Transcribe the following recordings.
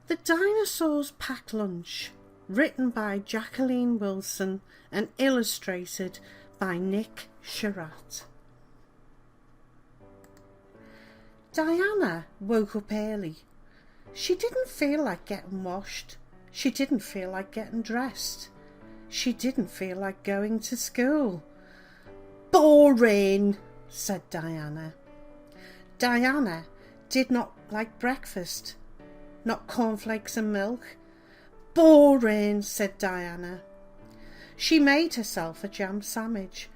The Dinosaurs Packed Lunch, written by Jacqueline Wilson and illustrated by Nick Sherratt. Diana woke up early. She didn't feel like getting washed. She didn't feel like getting dressed. She didn't feel like going to school. Boring, said Diana. Diana did not like breakfast. Not cornflakes and milk. Boring, said Diana. She made herself a jam sandwich.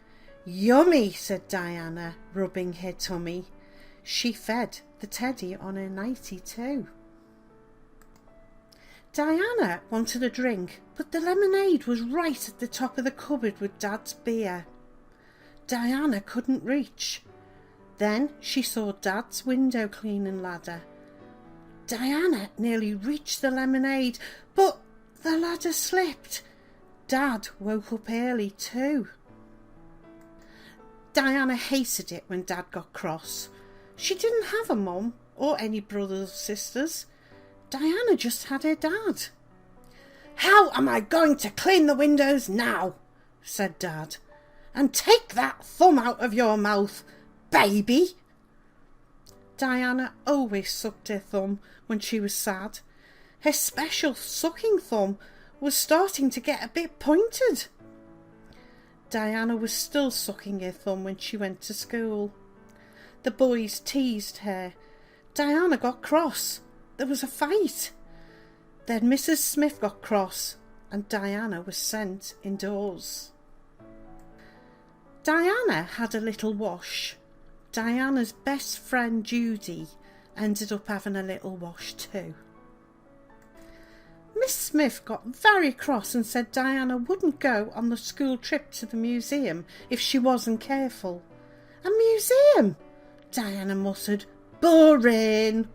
Yummy, said Diana, rubbing her tummy. She fed the teddy on her nightie too. Diana wanted a drink, but the lemonade was right at the top of the cupboard with Dad's beer. Diana couldn't reach. Then she saw Dad's window cleaning ladder. Diana nearly reached the lemonade, but the ladder slipped. Dad woke up early too. Diana hated it when Dad got cross. She didn't have a mum or any brothers or sisters. Diana just had her dad. How am I going to clean the windows now? Said Dad. And take that thumb out of your mouth, baby. Diana always sucked her thumb when she was sad. Her special sucking thumb was starting to get a bit pointed. Diana was still sucking her thumb when she went to school. The boys teased her. Diana got cross. There was a fight. Then Mrs. Smith got cross and Diana was sent indoors. Diana had a little wash. Diana's best friend Judy ended up having a little wash too. Miss Smith got very cross and said Diana wouldn't go on the school trip to the museum if she wasn't careful. A museum? Diana muttered. Boring.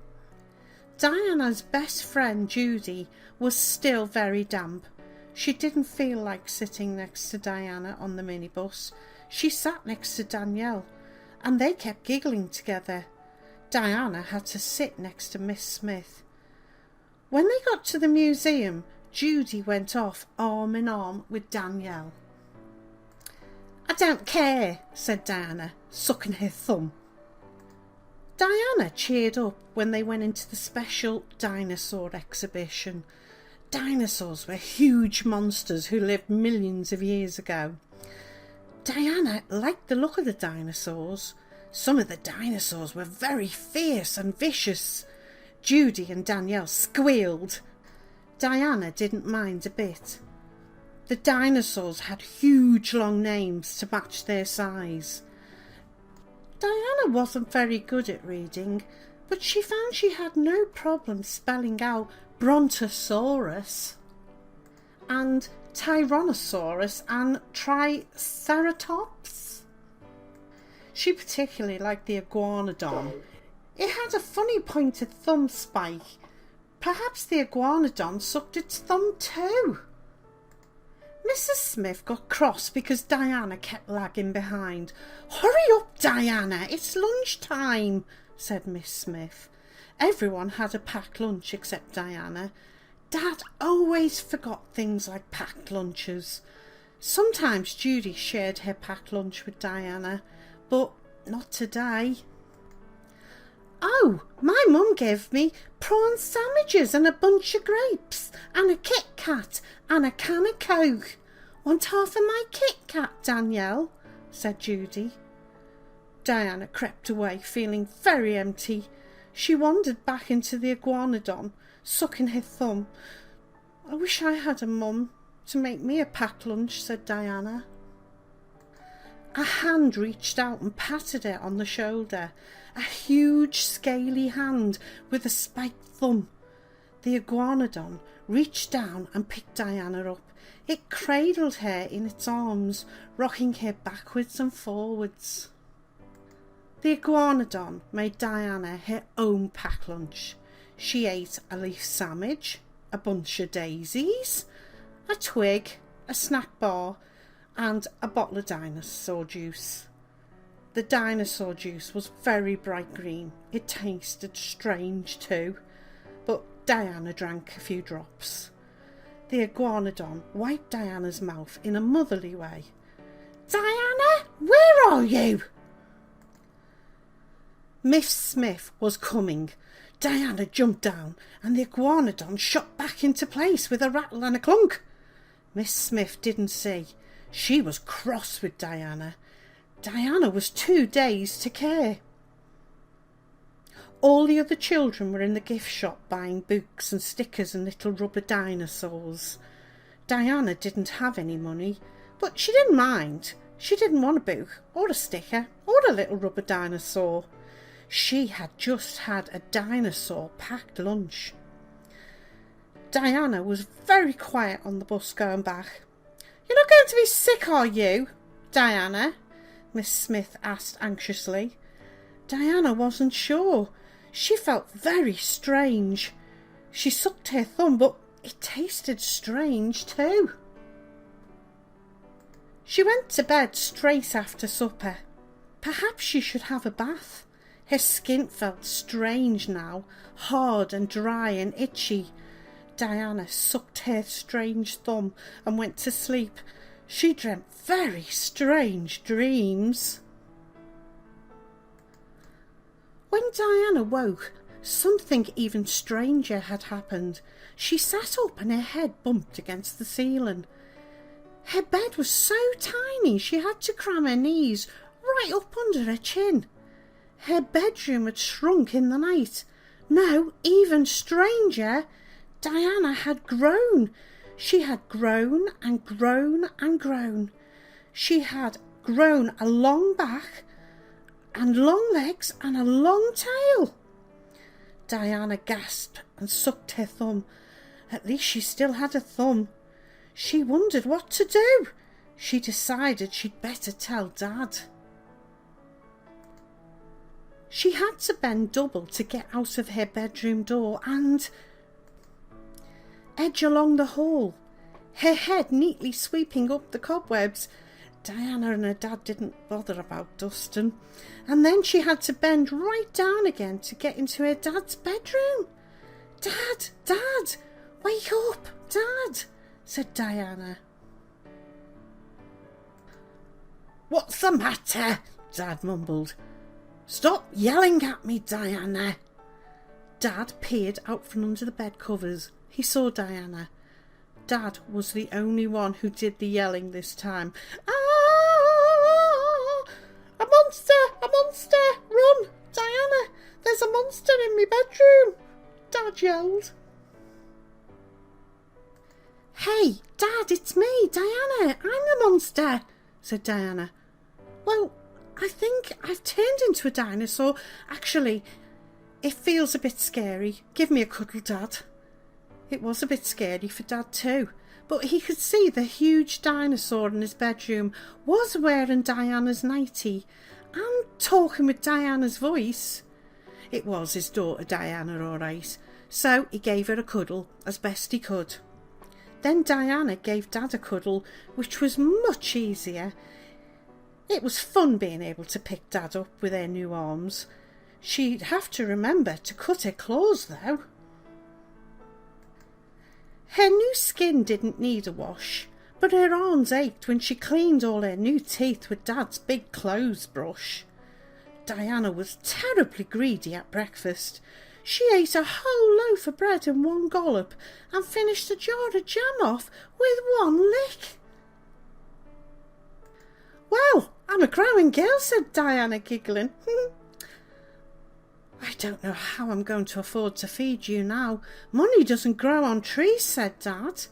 Diana's best friend Judy was still very damp. She didn't feel like sitting next to Diana on the minibus. She sat next to Danielle and they kept giggling together. Diana had to sit next to Miss Smith. When they got to the museum, Judy went off arm in arm with Danielle. I don't care, said Diana, sucking her thumb. Diana cheered up when they went into the special dinosaur exhibition. Dinosaurs were huge monsters who lived millions of years ago. Diana liked the look of the dinosaurs. Some of the dinosaurs were very fierce and vicious. Judy and Danielle squealed. Diana didn't mind a bit. The dinosaurs had huge long names to match their size. Diana wasn't very good at reading, but she found she had no problem spelling out Brontosaurus and Tyrannosaurus and Triceratops. She particularly liked the iguanodon. It had a funny pointed thumb spike. Perhaps the iguanodon sucked its thumb too. Mrs. Smith got cross because Diana kept lagging behind. Hurry up, Diana, it's lunchtime, said Miss Smith. Everyone had a packed lunch except Diana. Dad always forgot things like packed lunches. Sometimes Judy shared her packed lunch with Diana, but not today. Oh, my mum gave me prawn sandwiches and a bunch of grapes and a Kit Kat and a can of Coke. Want half of my Kit Kat, Danielle? Said Judy. Diana crept away, feeling very empty. She wandered back into the iguanodon, sucking her thumb. I wish I had a mum to make me a packed lunch, said Diana. A hand reached out and patted her on the shoulder. A huge scaly hand with a spiked thumb. The iguanodon reached down and picked Diana up. It cradled her in its arms, rocking her backwards and forwards. The iguanodon made Diana her own packed lunch. She ate a leaf sandwich, a bunch of daisies, a twig, a snack bar, and a bottle of dinosaur juice. The dinosaur juice was very bright green. It tasted strange too, but Diana drank a few drops. The iguanodon wiped Diana's mouth in a motherly way. "Diana, where are you?" Miss Smith was coming. Diana jumped down and the iguanodon shot back into place with a rattle and a clunk. Miss Smith didn't see. She was cross with Diana. Diana was too dazed to care. All the other children were in the gift shop buying books and stickers and little rubber dinosaurs. Diana didn't have any money, but she didn't mind. She didn't want a book or a sticker or a little rubber dinosaur. She had just had a dinosaur-packed lunch. Diana was very quiet on the bus going back. "You're not going to be sick, are you, Diana?" Miss Smith asked anxiously. Diana wasn't sure. She felt very strange. She sucked her thumb, but it tasted strange too. She went to bed straight after supper. Perhaps she should have a bath. Her skin felt strange now, hard and dry and itchy. Diana sucked her strange thumb and went to sleep. She dreamt very strange dreams. When Diana woke, something even stranger had happened. She sat up and her head bumped against the ceiling. Her bed was so tiny she had to cram her knees right up under her chin. Her bedroom had shrunk in the night. No, even stranger, Diana had grown. She had grown and grown and grown. She had grown a long back and long legs and a long tail. Diana gasped and sucked her thumb. At least she still had a thumb. She wondered what to do. She decided she'd better tell Dad. She had to bend double to get out of her bedroom door and edge along the hall, her head neatly sweeping up the cobwebs. Diana and her dad didn't bother about dusting. And then she had to bend right down again to get into her dad's bedroom. "Dad, Dad, wake up, Dad," said Diana. "What's the matter?" Dad mumbled. "Stop yelling at me, Diana." Dad peered out from under the bed covers. He saw Diana. Dad was the only one who did the yelling this time. "Ah! A monster! A monster! Run, Diana! There's a monster in my bedroom!" Dad yelled. "Hey, Dad, it's me, Diana. I'm the monster," said Diana. "Well, I think I've turned into a dinosaur. Actually, it feels a bit scary. Give me a cuddle, Dad." It was a bit scary for Dad too, but he could see the huge dinosaur in his bedroom was wearing Diana's nightie and talking with Diana's voice. It was his daughter Diana, all right, so he gave her a cuddle as best he could. Then Diana gave Dad a cuddle, which was much easier. It was fun being able to pick Dad up with her new arms. She'd have to remember to cut her claws though. Her new skin didn't need a wash, but her arms ached when she cleaned all her new teeth with Dad's big clothes brush. Diana was terribly greedy at breakfast. She ate a whole loaf of bread in one gollop and finished a jar of jam off with one lick. "Well, I'm a growing girl," said Diana, giggling. "I don't know how I'm going to afford to feed you now. Money doesn't grow on trees," said Dad.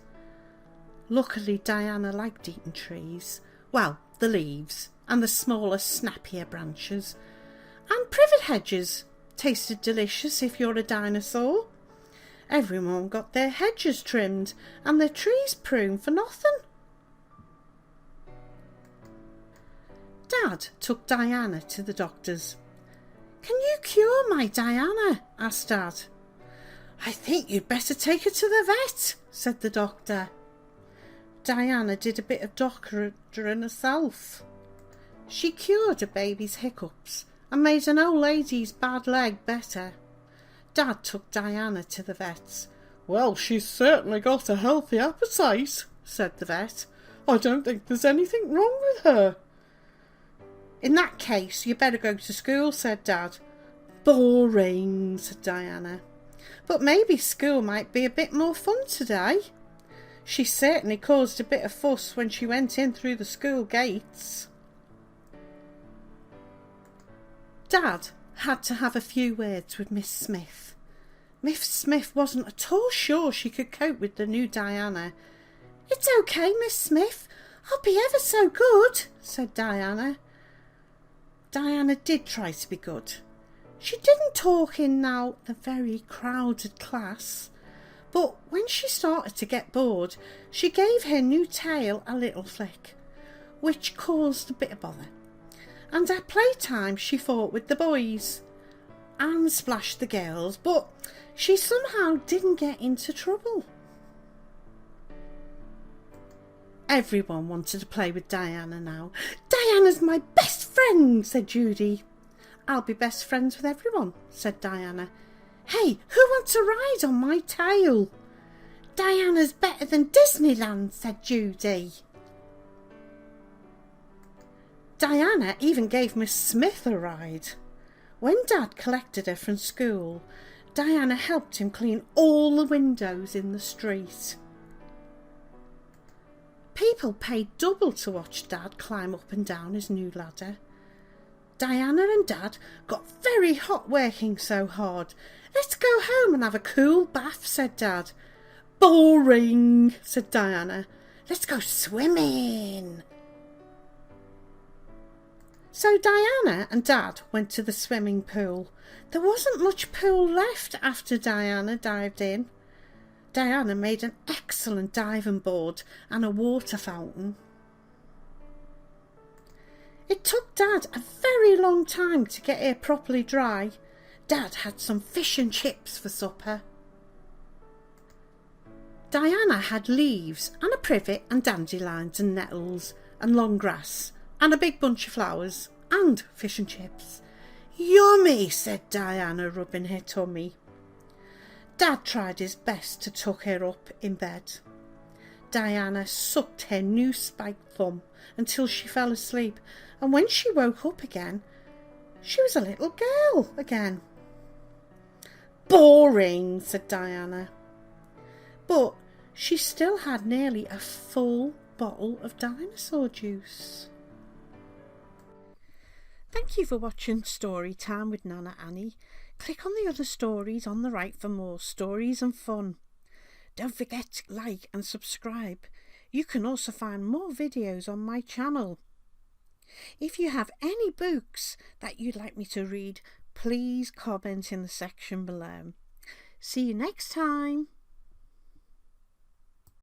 Luckily, Diana liked eating trees. Well, the leaves and the smaller, snappier branches. And privet hedges tasted delicious if you're a dinosaur. Everyone got their hedges trimmed and their trees pruned for nothing. Dad took Diana to the doctor's. "Can you cure my Diana?" asked Dad. "I think you'd better take her to the vet," said the doctor. Diana did a bit of doctoring herself. She cured a baby's hiccups and made an old lady's bad leg better. Dad took Diana to the vet's. "Well, she's certainly got a healthy appetite," said the vet. "I don't think there's anything wrong with her." "In that case, you better go to school," said Dad. "Boring," said Diana. "But maybe school might be a bit more fun today. She certainly caused a bit of fuss when she went in through the school gates." Dad had to have a few words with Miss Smith. Miss Smith wasn't at all sure she could cope with the new Diana. "It's okay, Miss Smith. I'll be ever so good," said Diana. Diana did try to be good. She didn't talk in now the very crowded class, but when she started to get bored, she gave her new tail a little flick, which caused a bit of bother. And at playtime she fought with the boys and splashed the girls, but she somehow didn't get into trouble. Everyone wanted to play with Diana now. "Diana's my best friend," said Judy. "I'll be best friends with everyone," said Diana. "Hey, who wants to ride on my tail?" "Diana's better than Disneyland," said Judy. Diana even gave Miss Smith a ride. When Dad collected her from school, Diana helped him clean all the windows in the street. People paid double to watch Dad climb up and down his new ladder. Diana and Dad got very hot working so hard. "Let's go home and have a cool bath," said Dad. "Boring," said Diana. "Let's go swimming." So Diana and Dad went to the swimming pool. There wasn't much pool left after Diana dived in. Diana made an excellent diving board and a water fountain. It took Dad a very long time to get her properly dry. Dad had some fish and chips for supper. Diana had leaves and a privet and dandelions and nettles and long grass and a big bunch of flowers and fish and chips. "Yummy," said Diana, rubbing her tummy. Dad tried his best to tuck her up in bed. Diana sucked her new spiked thumb until she fell asleep, and when she woke up again, she was a little girl again. "Boring," said Diana. But she still had nearly a full bottle of dinosaur juice. Thank you for watching Storytime with Nana Annie. Click on the other stories on the right for more stories and fun. Don't forget to like and subscribe. You can also find more videos on my channel. If you have any books that you'd like me to read, please comment in the section below. See you next time.